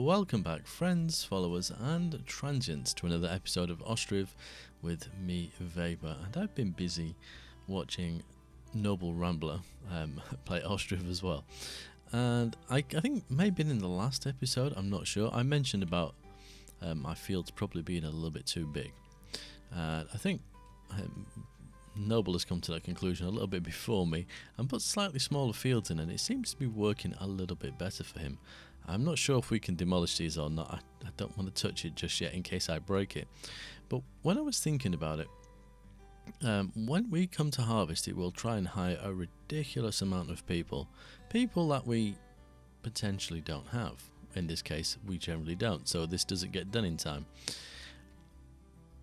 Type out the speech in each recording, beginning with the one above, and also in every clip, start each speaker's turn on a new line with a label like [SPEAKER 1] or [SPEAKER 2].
[SPEAKER 1] Welcome back, friends, followers, and transients, to another episode of Ostriv with me, Weber. And I've been busy watching Noble Rambler play Ostriv as well. And I think maybe in the last episode, I'm not sure, I mentioned about my fields probably being a little bit too big. I think Noble has come to that conclusion a little bit before me and put slightly smaller fields in, and it seems to be working a little bit better for him. I'm not sure if we can demolish these or not. I don't want to touch it just yet in case I break it. But when I was thinking about it, when we come to harvest it, we'll try and hire a ridiculous amount of people that we potentially don't have. In this case, we generally don't, so this doesn't get done in time.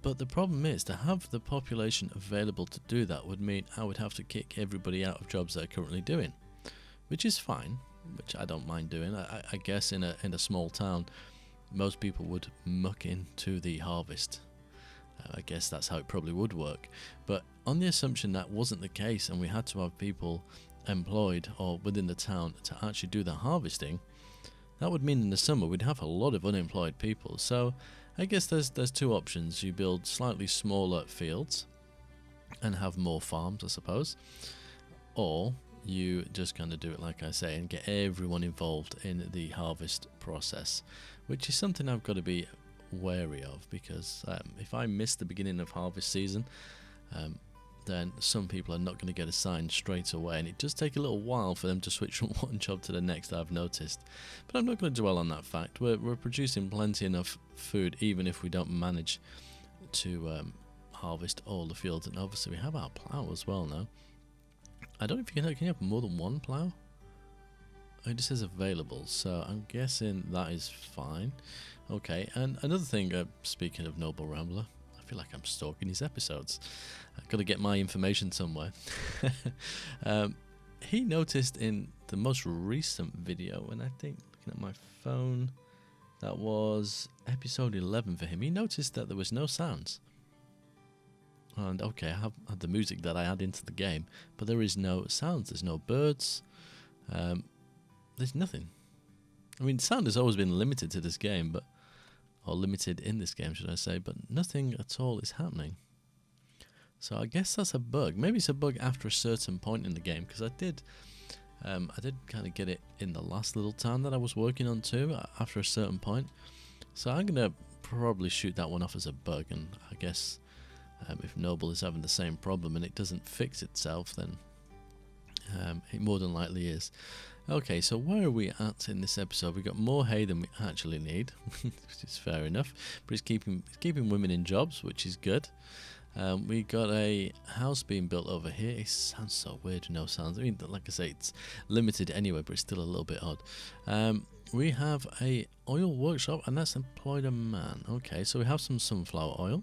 [SPEAKER 1] But the problem is, to have the population available to do that would mean I would have to kick everybody out of jobs they're currently doing, which is fine, which I don't mind doing. I guess in a small town, most people would muck into the harvest. I guess that's how it probably would work. But on the assumption that wasn't the case and we had to have people employed or within the town to actually do the harvesting, that would mean in the summer we'd have a lot of unemployed people. So I guess there's two options. You build slightly smaller fields and have more farms, I suppose, or you just kind of do it like I say and get everyone involved in the harvest process, which is something I've got to be wary of, because if I miss the beginning of harvest season, then some people are not going to get assigned straight away, and it does take a little while for them to switch from one job to the next, I've noticed. But I'm not going to dwell on that fact. We're producing plenty enough food even if we don't manage to harvest all the fields, and obviously we have our plough as well now. I don't know if can you have more than one plough? It just says available, so I'm guessing that is fine. Okay, and another thing, speaking of Noble Rambler, I feel like I'm stalking his episodes. I've got to get my information somewhere. He noticed in the most recent video, and I think, looking at my phone, that was episode 11 for him, he noticed that there was no sounds. And okay, I have had the music that I add into the game, but there is no sounds, there's no birds, there's nothing. I mean, sound has always been limited to this game, or limited in this game, should I say, but nothing at all is happening. So I guess that's a bug. Maybe it's a bug after a certain point in the game, because I did kind of get it in the last little town that I was working on too, after a certain point. So I'm going to probably shoot that one off as a bug, and I guess if Noble is having the same problem and it doesn't fix itself, then it more than likely is. Okay, so where are we at in this episode? We've got more hay than we actually need, which is fair enough, but it's keeping women in jobs, which is good. We got a house being built over here. It sounds so weird, no sounds. I mean, like I say, it's limited anyway, but it's still a little bit odd. We have a oil workshop, and that's employed a man. Okay, so we have some sunflower oil.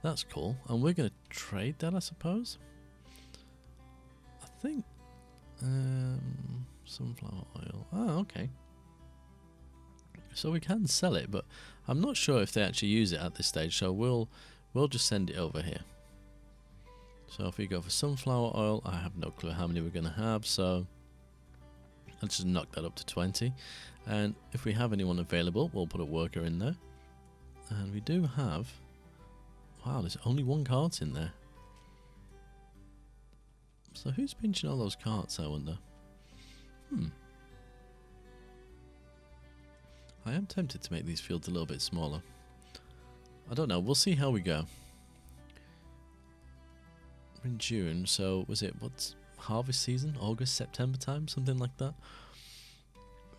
[SPEAKER 1] That's cool, and we're going to trade that, I suppose. I think sunflower oil. Oh, okay. So we can sell it, but I'm not sure if they actually use it at this stage. So we'll just send it over here. So if we go for sunflower oil, I have no clue how many we're going to have. So I'll just knock that up to 20. And if we have anyone available, we'll put a worker in there. And we do have. Wow, there's only one cart in there. So who's pinching all those carts, I wonder? I am tempted to make these fields a little bit smaller. I don't know, we'll see how we go. We're in June, so was it, what's harvest season? August, September time? Something like that?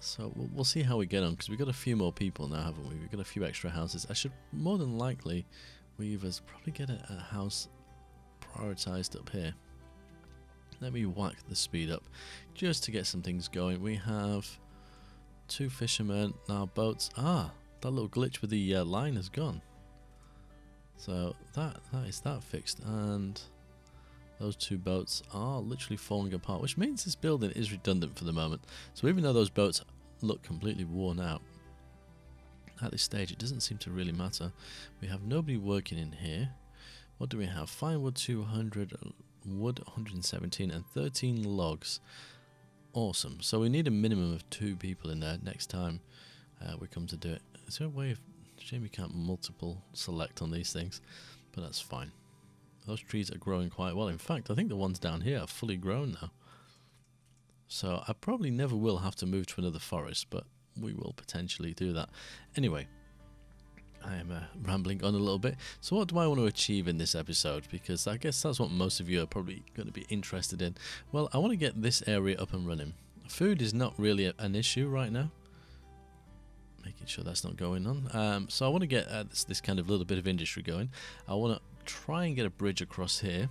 [SPEAKER 1] So we'll see how we get on, because we've got a few more people now, haven't we? We've got a few extra houses. I should more than likely weavers probably get a house prioritised up here. Let me whack the speed up just to get some things going. We have 2 fishermen, our boats. Ah, that little glitch with the line has gone. So that is that fixed, and those 2 boats are literally falling apart, which means this building is redundant for the moment. So even though those boats look completely worn out, at this stage it doesn't seem to really matter. We have nobody working in here. What do we have? Firewood 200, wood 117, and 13 logs. Awesome. So we need a minimum of 2 people in there next time. we come to do it. Is there a way of... Shame you can't multiple select on these things, but that's fine. Those trees are growing quite well. In fact, I think the ones down here are fully grown now. So I probably never will have to move to another forest, but we will potentially do that. Anyway, I am rambling on a little bit. So what do I want to achieve in this episode? Because I guess that's what most of you are probably going to be interested in. Well, I want to get this area up and running. Food is not really an issue right now. Making sure that's not going on. So I want to get this kind of little bit of industry going. I want to try and get a bridge across here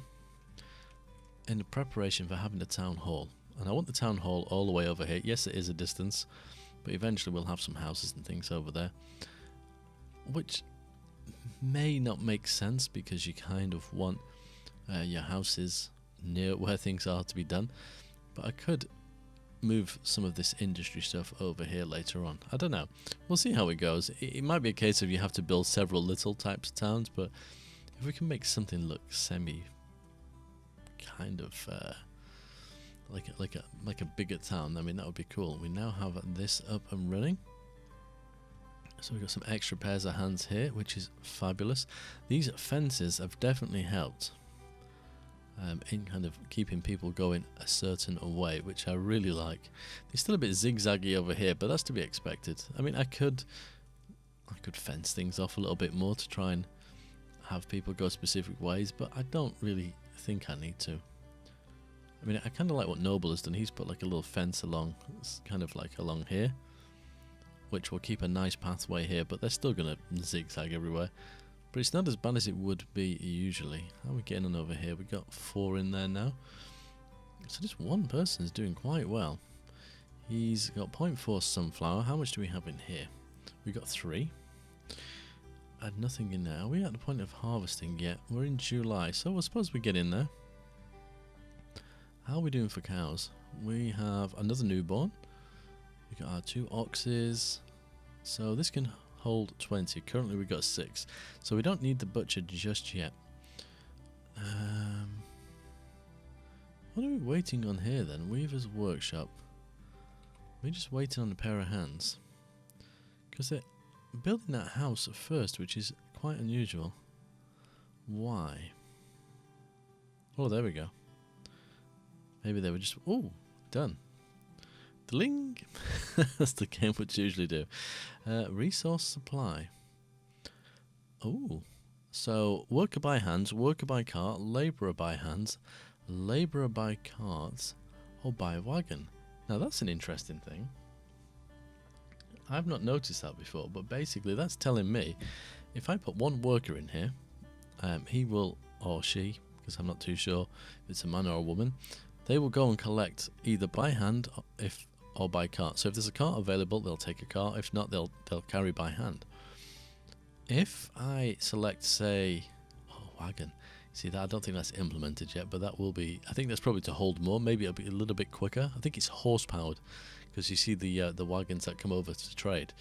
[SPEAKER 1] in preparation for having a town hall. And I want the town hall all the way over here. Yes, it is a distance, but eventually we'll have some houses and things over there, which may not make sense because you kind of want your houses near where things are to be done. But I could move some of this industry stuff over here later on. I don't know. We'll see how it goes. It might be a case of you have to build several little types of towns, but if we can make something look semi kind of like a bigger town, I mean, that would be cool. We now have this up and running. So we've got some extra pairs of hands here, which is fabulous. These fences have definitely helped in kind of keeping people going a certain way, which I really like. They're still a bit zigzaggy over here, but that's to be expected. I mean, I could fence things off a little bit more to try and have people go specific ways, but I don't really think I need to. I mean, I kind of like what Noble has done. He's put like a little fence along, it's kind of like along here, which will keep a nice pathway here, but they're still going to zigzag everywhere. But it's not as bad as it would be usually. How are we getting on over here? We've got 4 in there now. So just one person's doing quite well. He's got 0.4 sunflower. How much do we have in here? We've got 3. And nothing in there. Are we at the point of harvesting yet? We're in July, so I suppose we get in there. How are we doing for cows? We have another newborn. We've got our 2 oxes. So this can hold 20. Currently we've got 6. So we don't need the butcher just yet. What are we waiting on here then? Weaver's workshop. We're just waiting on a pair of hands. Because they're building that house first, which is quite unusual. Why? Oh, there we go. Maybe they were just... Oh, done. Dling! That's the game which usually do. Resource supply. Oh. So, worker by hands, worker by cart, labourer by hands, labourer by carts, or by wagon. Now that's an interesting thing. I've not noticed that before, but basically that's telling me if I put one worker in here, he will, or she, because I'm not too sure if it's a man or a woman, they will go and collect either by hand or by cart. So if there's a cart available, they'll take a cart. If not, they'll carry by hand. If I select, say, wagon, see that I don't think that's implemented yet, but that will be. I think that's probably to hold more. Maybe it'll be a little bit quicker. I think it's horse powered because you see the wagons that come over to trade.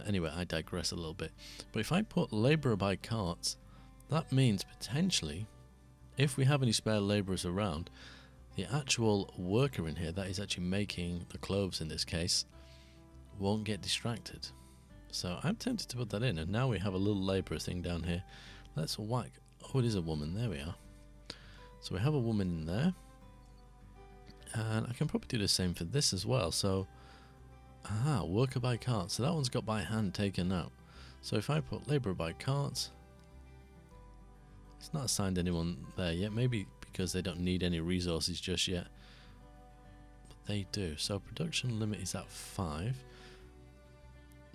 [SPEAKER 1] Anyway, I digress a little bit. But if I put labourer by carts, that means potentially, if we have any spare labourers around, the actual worker in here that is actually making the clothes in this case won't get distracted. So I'm tempted to put that in, and now we have a little labourer thing down here. Let's whack. Oh, it is a woman. There we are. So we have a woman in there, and I can probably do the same for this as well. So, worker by cart. So that one's got by hand taken out. So if I put labourer by cart, it's not assigned anyone there yet. Maybe because they don't need any resources just yet. But they do. So production limit is at 5.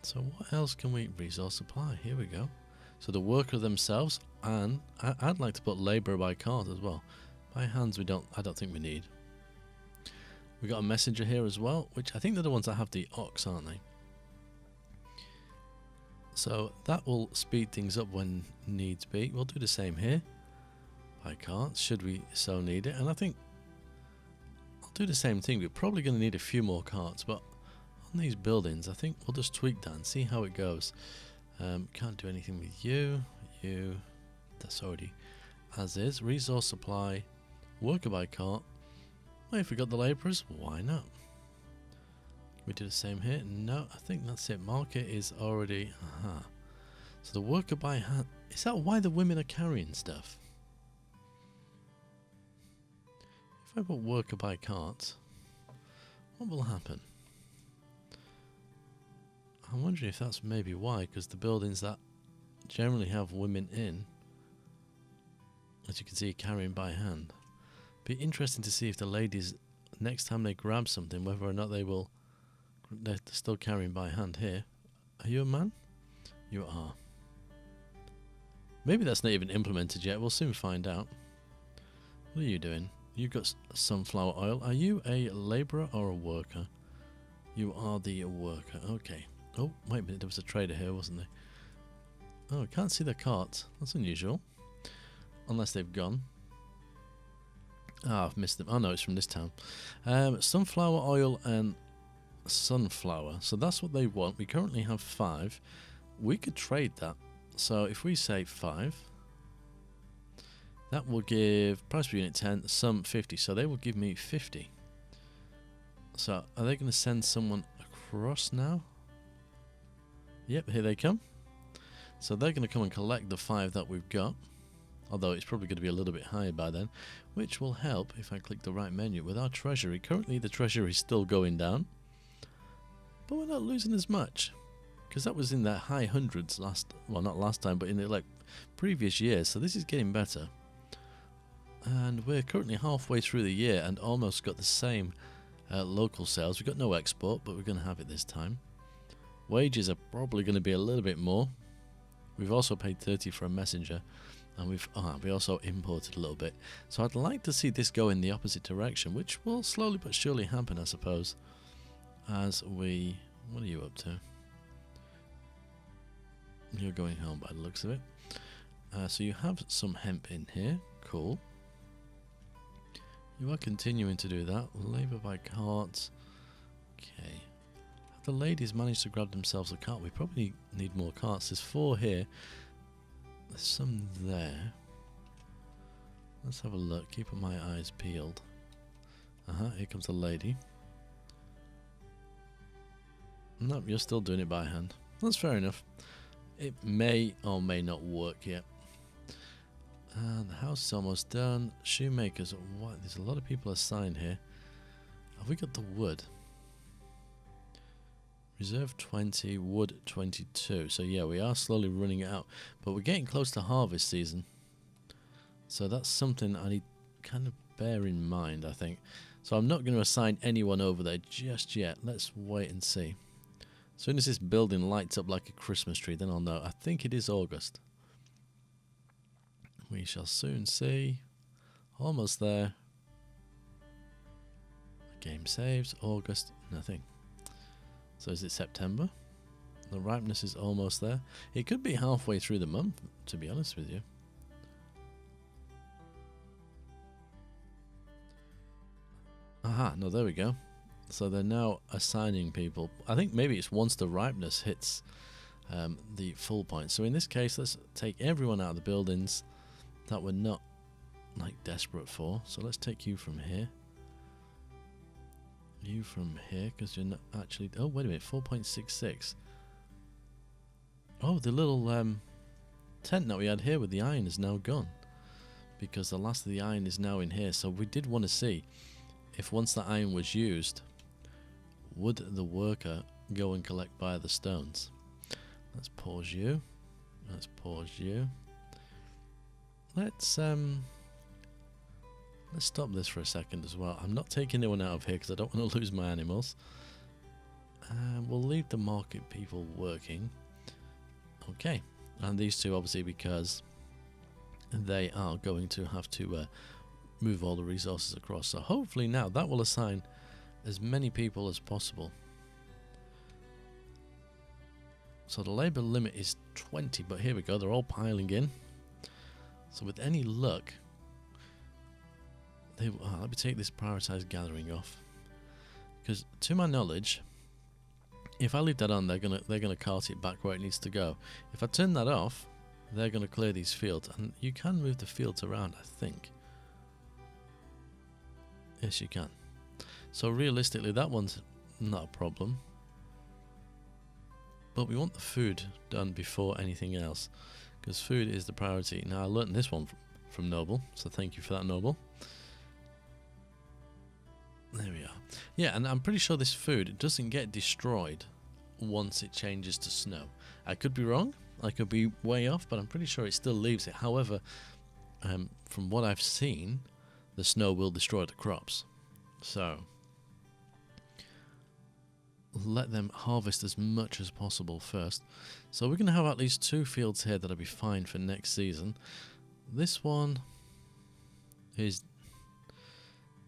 [SPEAKER 1] So what else can we... Resource supply. Here we go. So the worker themselves, and I'd like to put labourer by cart as well. By hands I don't think we need. We got a messenger here as well, which I think they're the ones that have the ox, aren't they? So that will speed things up when needs be. We'll do the same here. By cart, should we so need it. And I think I'll do the same thing. We're probably going to need a few more carts, but on these buildings, I think we'll just tweak that and see how it goes. Can't do anything with you. That's already as is. Resource supply, worker by cart. Well, if we got the labourers, why not? We do the same here. No, I think that's it. Market is already... Aha. So the worker by hand... Is that why the women are carrying stuff? If I put worker by cart, what will happen? I'm wondering if that's maybe why, because the buildings that generally have women in, as you can see, carrying by hand. Be interesting to see if the ladies, next time they grab something, whether or not they're still carrying by hand here. Are you a man? You are. Maybe that's not even implemented yet. We'll soon find out. What are you doing? You've got sunflower oil. Are you a labourer or a worker? You are the worker. Okay. Oh, wait a minute. There was a trader here, wasn't there? Oh, I can't see the cart. That's unusual. Unless they've gone. Ah, I've missed them. Oh, no, it's from this town. Sunflower oil and sunflower. So that's what they want. We currently have 5. We could trade that. So if we say 5, that will give price per unit 10, some 50. So they will give me 50. So are they going to send someone across now? Yep, here they come. So they're going to come and collect the 5 that we've got. Although it's probably going to be a little bit higher by then, which will help if I click the right menu with our treasury. Currently the treasury is still going down, but we're not losing as much, because that was in the high hundreds not last time, but in the previous years. So this is getting better, and we're currently halfway through the year and almost got the same local sales. We've got no export, but we're going to have it this time. Wages are probably going to be a little bit more. We've also paid 30 for a messenger, and we also imported a little bit. So I'd like to see this go in the opposite direction, which will slowly but surely happen, I suppose, as we... What are you up to? You're going home by the looks of it. So you have some hemp in here. Cool. You are continuing to do that. Labour by cart. Okay. Have the ladies managed to grab themselves a cart? We probably need more carts. There's 4 here. There's some there. Let's have a look. Keeping my eyes peeled. Here comes the lady. Nope, you're still doing it by hand. That's fair enough. It may or may not work yet. The house is almost done. Shoemakers. What? There's a lot of people assigned here. Have we got the wood? Reserve 20, wood 22. So yeah, we are slowly running it out. But we're getting close to harvest season. So that's something I need to kind of bear in mind, I think. So I'm not going to assign anyone over there just yet. Let's wait and see. As soon as this building lights up like a Christmas tree, then I'll know. I think it is August. We shall soon see. Almost there. Game saves. August. Nothing. So is it September? The ripeness is almost there. It could be halfway through the month, to be honest with you. Aha, no, there we go. So they're now assigning people. I think maybe it's once the ripeness hits the full point. So in this case, let's take everyone out of the buildings that we're not desperate for. So let's take you from here. You from here, because you're not actually... Oh, wait a minute, 4.66. Oh, the little tent that we had here with the iron is now gone, because the last of the iron is now in here. So we did want to see if once the iron was used, would the worker go and collect by the stones. Let's pause you. Let's pause you. Let's stop this for a second as well. I'm not taking anyone out of here because I don't want to lose my animals. We'll leave the market people working. Okay. And these two obviously because they are going to have to move all the resources across. So hopefully now that will assign as many people as possible. So the labour limit is 20, but here we go. They're all piling in. So with any luck... let me take this prioritised gathering off, because to my knowledge, if I leave that on, they're gonna cart it back where it needs to go. If I turn that off, they're gonna clear these fields, and you can move the fields around, I think. Yes, you can. So realistically, that one's not a problem. But we want the food done before anything else, because food is the priority. Now I learned this one from Noble, so thank you for that, Noble. There we are. Yeah, and I'm pretty sure this food doesn't get destroyed once it changes to snow. I could be wrong, I could be way off, but I'm pretty sure it still leaves it. However, from what I've seen, the snow will destroy the crops. So let them harvest as much as possible first. So we're going to have at least 2 fields here that'll be fine for next season. This one is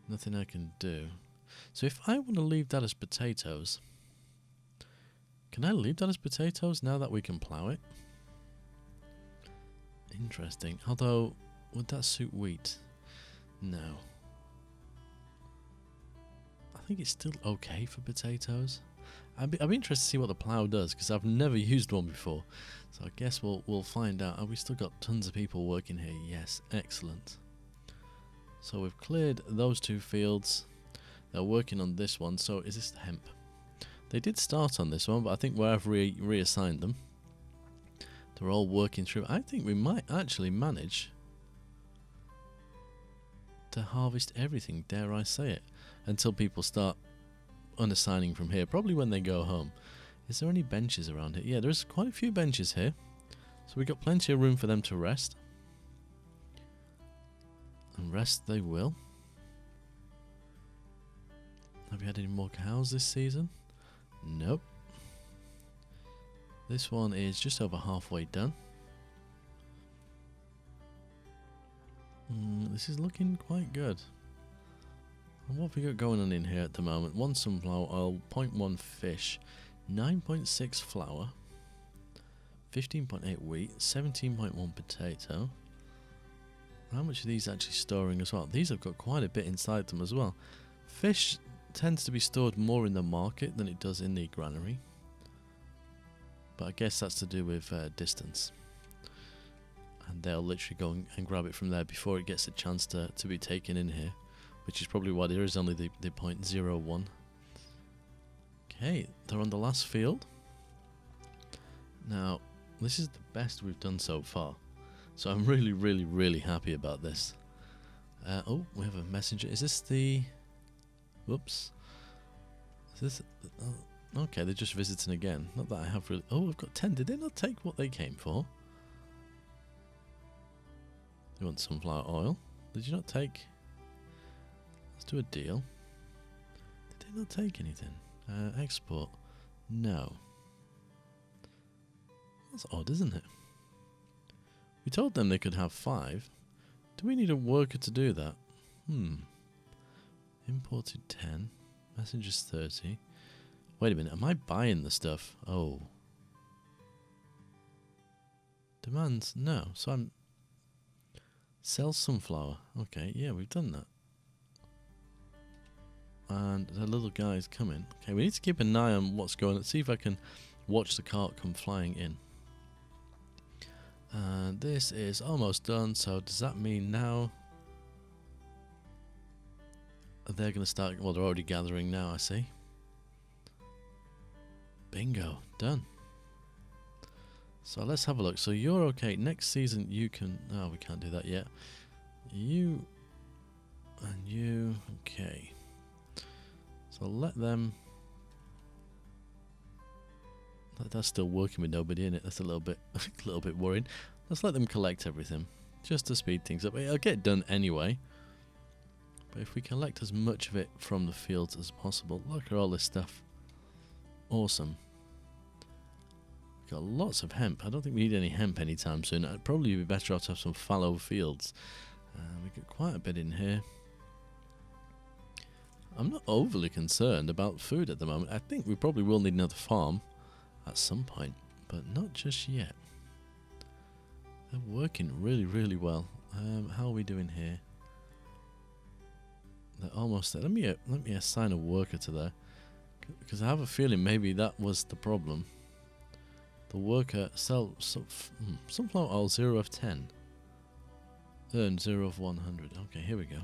[SPEAKER 1] nothing I can do. So if I want to leave that as potatoes, can I leave that as potatoes now that we can plough it? Interesting. Although, would that suit wheat? No. I think it's still okay for potatoes. I'd be interested to see what the plough does, because I've never used one before. So I guess we'll find out. Have we still got tons of people working here? Yes, excellent. So we've cleared those 2 fields. They're working on this one. So is this hemp? They did start on this one, but I think where I've reassigned them, they're all working through. I think we might actually manage to harvest everything, dare I say it, until people start unassigning from here, probably when they go home. Is there any benches around here? Yeah, there's quite a few benches here, so we got plenty of room for them to rest, and rest they will. Have we had any more cows this season? Nope. This one is just over halfway done. This is looking quite good. And what have we got going on in here at the moment? 1 sunflower oil, 0.1 fish, 9.6 flour, 15.8 wheat, 17.1 potato. How much are these actually storing as well? These have got quite a bit inside them as well. Fish tends to be stored more in the market than it does in the granary, but I guess that's to do with distance, and they'll literally go and grab it from there before it gets a chance to be taken in here, which is probably why there is only the 0.01. Okay, they're on the last field. Now this is the best we've done so far, so I'm really happy about this. Oh, we have a messenger. Is this the... Whoops. Is this... okay, they're just visiting again. Not that I have really... Oh, I've got 10. Did they not take what they came for? You want sunflower oil? Did you not take... Let's do a deal. Did they not take anything? Export. No. That's odd, isn't it? We told them they could have 5. Do we need a worker to do that? Imported 10. Messengers 30. Wait a minute, am I buying the stuff? Oh. Demands? No. So I'm... Sell sunflower. Okay, yeah, we've done that. And the little guy's coming. Okay, we need to keep an eye on what's going on. Let's see if I can watch the cart come flying in. And this is almost done, so does that mean now... They're going to start... Well, they're already gathering now, I see. Bingo. Done. So let's have a look. So you're okay. Next season you can... Oh, we can't do that yet. You... And you... Okay. So let them... That's still working with nobody in it. That's a little bit worrying. Let's let them collect everything, just to speed things up. It'll get done anyway. But if we collect as much of it from the fields as possible... Look at all this stuff. Awesome. We've got lots of hemp. I don't think we need any hemp anytime soon. It'd probably be better off to have some fallow fields. We've got quite a bit in here. I'm not overly concerned about food at the moment. I think we probably will need another farm at some point, but not just yet. They're working really well. How are we doing here? They're almost there. Let me assign a worker to there, because I have a feeling maybe that was the problem. The worker sell sunflower oil 0 of 10. Earn 0 of 100. Okay, here we go.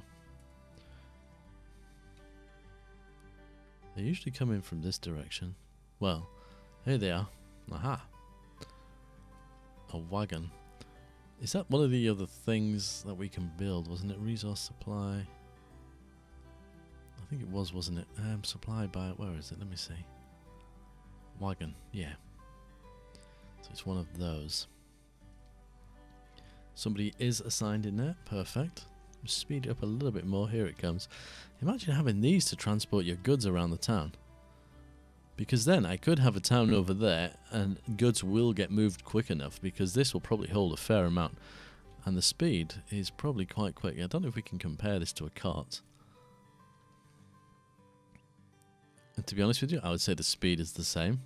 [SPEAKER 1] They usually come in from this direction. Well, here they are. Aha. A wagon. Is that one of the other things that we can build? Wasn't it resource supply? I think it was, wasn't it? Supply by, where is it? Let me see. Wagon, yeah. So it's one of those. Somebody is assigned in there. Perfect. Speed it up a little bit more. Here it comes. Imagine having these to transport your goods around the town. Because then I could have a town over there and goods will get moved quick enough, because this will probably hold a fair amount. And the speed is probably quite quick. I don't know if we can compare this to a cart. And to be honest with you, I would say the speed is the same.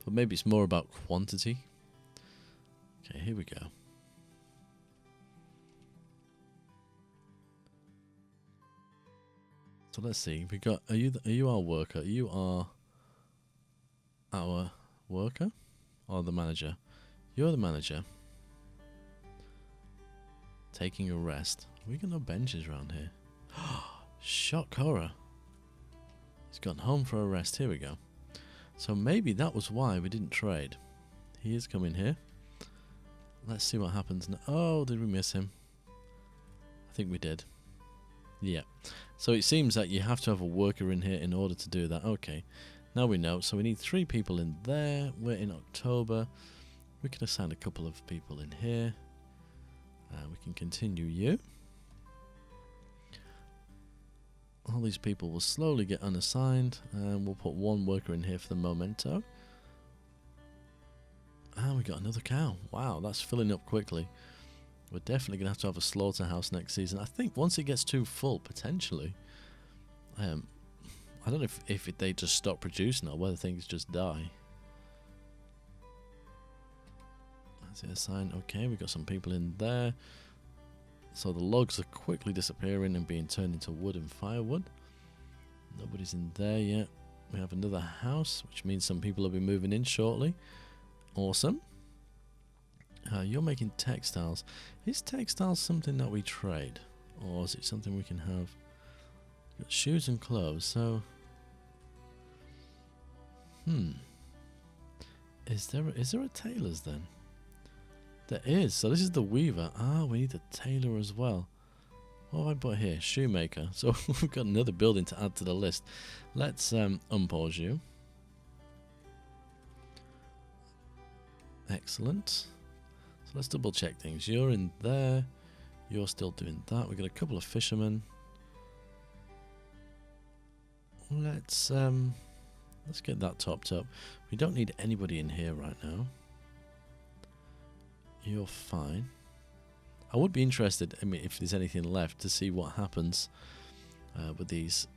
[SPEAKER 1] But maybe it's more about quantity. Okay, here we go. So let's see. We got. Are you our worker? You are our worker or the manager? You're the manager. Taking a rest. We got no benches around here. Shock horror. He's gone home for a rest. Here we go. So maybe that was why we didn't trade. He is coming here. Let's see what happens now. Oh, did we miss him? I think we did. Yeah. So it seems that you have to have a worker in here in order to do that. Okay. Now we know. So we need 3 people in there. We're in October. We can assign a couple of people in here. We can continue you. All these people will slowly get unassigned. And we'll put 1 worker in here for the momento. And we got another cow. Wow, that's filling up quickly. We're definitely going to have a slaughterhouse next season. I think once it gets too full, potentially. I don't know if they just stop producing or whether things just die. That's it, a sign. Okay, we've got some people in there. So the logs are quickly disappearing and being turned into wood and firewood. Nobody's in there yet. We have another house, which means some people will be moving in shortly. Awesome. You're making textiles. Is textiles something that we trade? Or is it something we can have? Got shoes and clothes, so... Is there a tailor's then? There is. So this is the weaver. Ah, we need a tailor as well. What have I put here? Shoemaker. So we've got another building to add to the list. Let's unpause you. Excellent. So let's double check things. You're in there. You're still doing that. We've got a couple of fishermen. Let's get that topped up. We don't need anybody in here right now. You're fine. I would be interested, I mean, if there's anything left, to see what happens with these.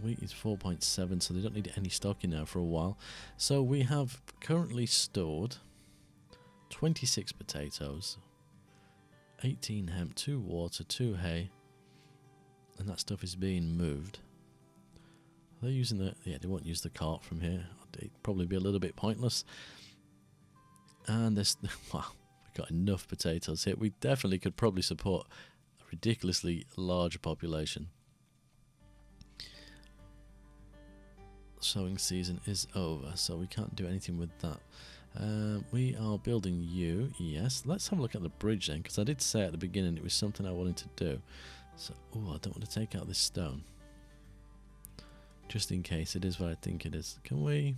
[SPEAKER 1] Wheat is 4.7, so they don't need any stock in there for a while. So we have currently stored 26 potatoes, 18 hemp, 2 water, 2 hay, and that stuff is being moved. Are they using the... Yeah, they won't use the cart from here. It'd probably be a little bit pointless. And this... Wow, we've got enough potatoes here. We definitely could probably support a ridiculously large population. Sowing season is over, so we can't do anything with that. We are building you, yes. Let's have a look at the bridge then, because I did say at the beginning it was something I wanted to do. So, oh, I don't want to take out this stone. Just in case it is what I think it is. Can we...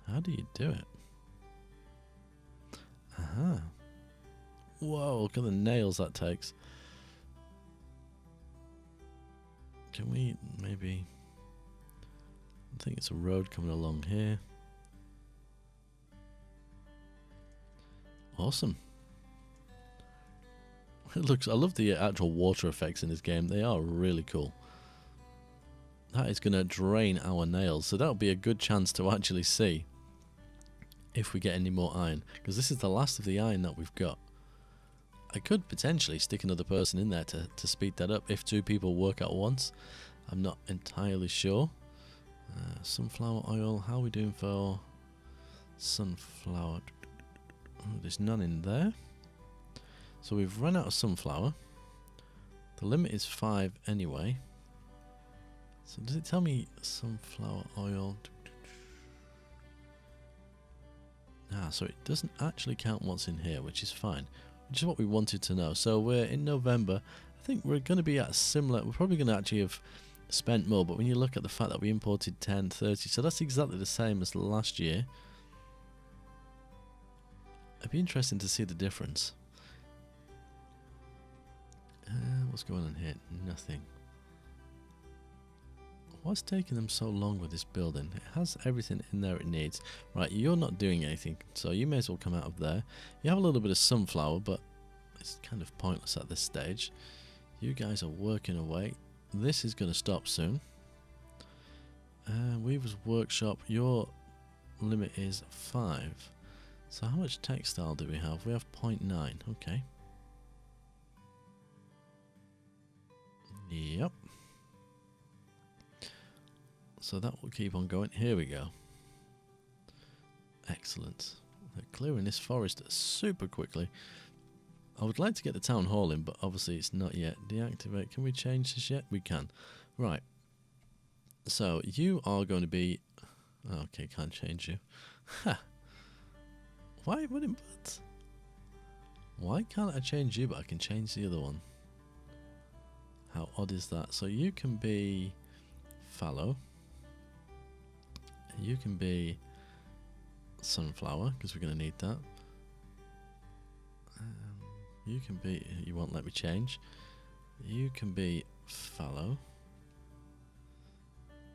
[SPEAKER 1] How do you do it? Aha. Whoa, look at the nails that takes. Can we maybe... I think it's a road coming along here. Awesome. It looks... I love the actual water effects in this game. They are really cool. That is going to drain our nails, so that'll be a good chance to actually see if we get any more iron, because this is the last of the iron that we've got. I could potentially stick another person in there to speed that up if 2 people work at once. I'm not entirely sure. Sunflower oil, how are we doing for sunflower? Oh, there's none in there. So we've run out of sunflower. The limit is 5 anyway. So does it tell me sunflower oil? So it doesn't actually count what's in here, which is fine, which is what we wanted to know. So we're in November. I think we're going to be at a similar, we're probably going to actually have spent more, but when you look at the fact that we imported 10, 30, so that's exactly the same as last year. It'd be interesting to see the difference. What's going on here? Nothing. What's taking them so long with this building? It has everything in there it needs. Right, you're not doing anything, so you may as well come out of there. You have a little bit of sunflower, but it's kind of pointless at this stage. You guys are working away. This is going to stop soon. Weaver's Workshop, your limit is 5. So how much textile do we have? We have 0.9, okay. Yep. So that will keep on going. Here we go. Excellent. They're clearing this forest super quickly. I would like to get the town hall in, but obviously it's not yet. Deactivate. Can we change this yet? We can. Right. So you are going to be... Okay, can't change you. Ha! Why would it... But why can't I change you, but I can change the other one? How odd is that? So you can be fallow. You can be sunflower, because we're going to need that. You can be... You won't let me change. You can be fallow.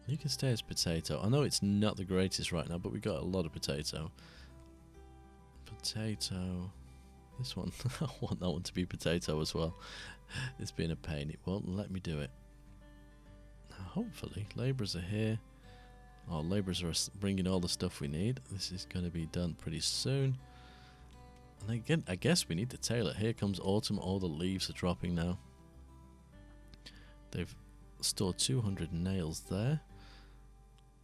[SPEAKER 1] You can stay as potato. I know it's not the greatest right now, but we got a lot of potato. Potato. This one. I want that one to be potato as well. It's been a pain. It won't let me do it. Now, hopefully, labourers are here. Our labourers are bringing all the stuff we need. This is going to be done pretty soon. And again, I guess we need to tail it. Here comes autumn. All the leaves are dropping now. They've stored 200 nails there.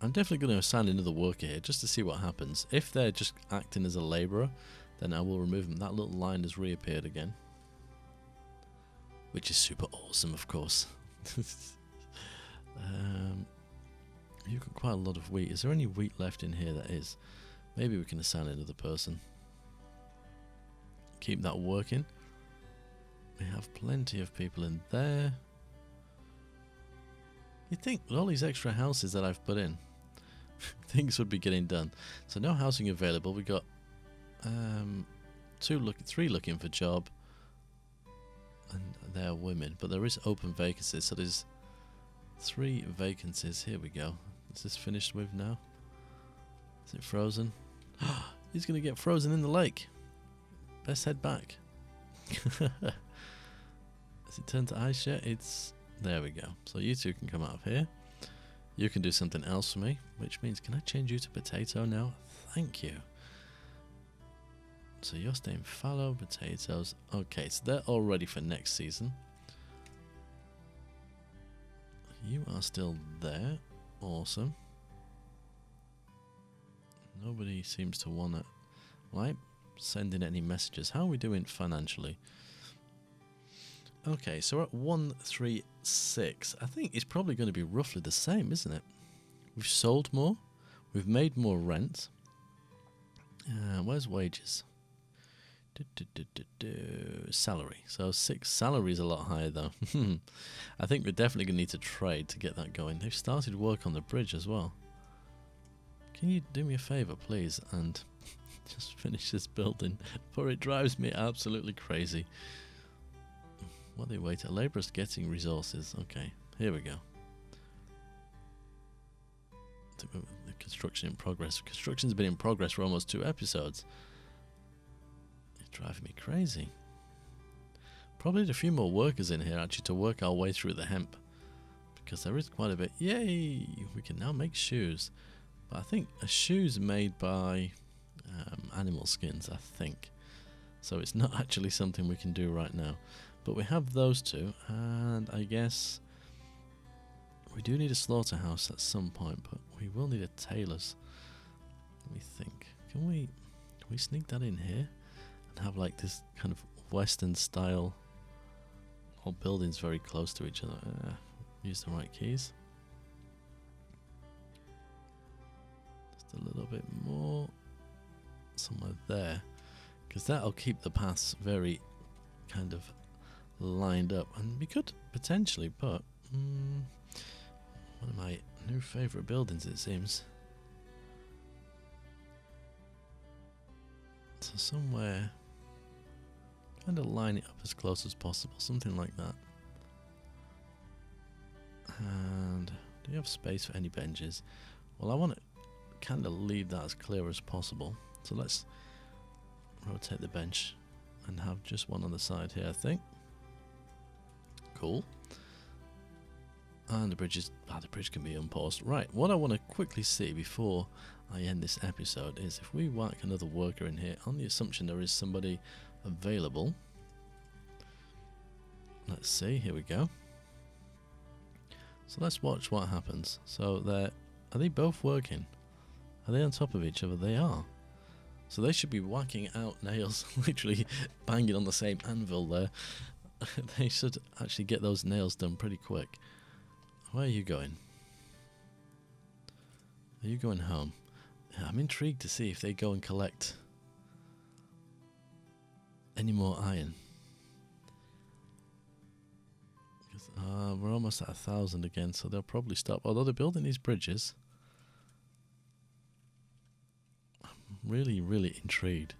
[SPEAKER 1] I'm definitely going to assign another worker here just to see what happens. If they're just acting as a labourer, then I will remove them. That little line has reappeared again. Which is super awesome, of course. You've got quite a lot of wheat. Is there any wheat left in here? That is. Maybe we can assign another person. Keep that working. We have plenty of people in there. You'd think with all these extra houses that I've put in, things would be getting done. So no housing available. We got 3 looking for job, and they're women. But there is open vacancies. So there's 3 vacancies. Here we go. Is this finished with now? Is it frozen? He's going to get frozen in the lake. Best head back. Has it turned to ice yet? It's... There we go. So you two can come out of here. You can do something else for me, which means, can I change you to potato now? Thank you. So you're staying fallow, potatoes. Okay, so they're all ready for next season. You are still there. Awesome. Nobody seems to want to, like, send in any messages. How are we doing financially? Okay, so we're at 136. I think it's probably going to be roughly the same, isn't it? We've sold more. We've made more rent. Where's wages? Salary. So 6 salary is a lot higher though. I think we're definitely going to need to trade to get that going. They've started work on the bridge as well. Can you do me a favour, please, and just finish this building? For it drives me absolutely crazy. What they wait at? Labourers getting resources. Okay, here we go. The construction in progress. Construction's been in progress for almost 2 episodes. It's driving me crazy. Probably need a few more workers in here actually to work our way through the hemp, because there is quite a bit. Yay! We can now make shoes. But I think a shoe's made by animal skins, I think. So it's not actually something we can do right now. But we have those 2, and I guess we do need a slaughterhouse at some point, but we will need a tailor's. Let me think. Can we sneak that in here and have like this kind of Western style, all buildings very close to each other? Use the right keys. a little bit more somewhere there, because that'll keep the paths very kind of lined up. And we could potentially put one of my new favourite buildings, it seems. So somewhere, kind of line it up as close as possible, something like that. And do you have space for any benches? Well, I want to kind of leave that as clear as possible. So let's rotate the bench and have just one on the side here, I think. Cool. And the bridge can be unpaused. Right, what I want to quickly see before I end this episode is if we whack another worker in here on the assumption there is somebody available. Let's see, here we go. So let's watch what happens. So are they both working? Are they on top of each other? They are. So they should be whacking out nails, literally banging on the same anvil there. They should actually get those nails done pretty quick. Where are you going? Are you going home? Yeah, I'm intrigued to see if they go and collect any more iron. We're almost at 1,000 again, so they'll probably stop. Although they're building these bridges. I'm really, really intrigued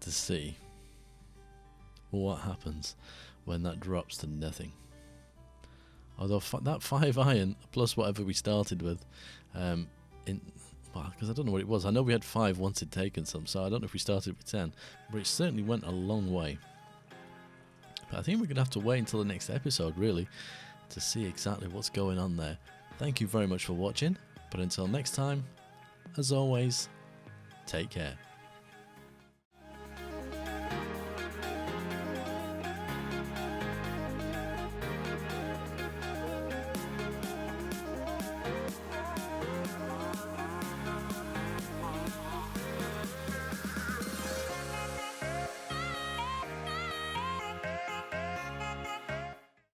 [SPEAKER 1] to see what happens when that drops to nothing. Although that 5 iron plus whatever we started with, because I don't know what it was. I know we had 5 once it'd taken some, so I don't know if we started with 10, but it certainly went a long way. But I think we're going to have to wait until the next episode, really, to see exactly what's going on there. Thank you very much for watching, but until next time, as always, take care.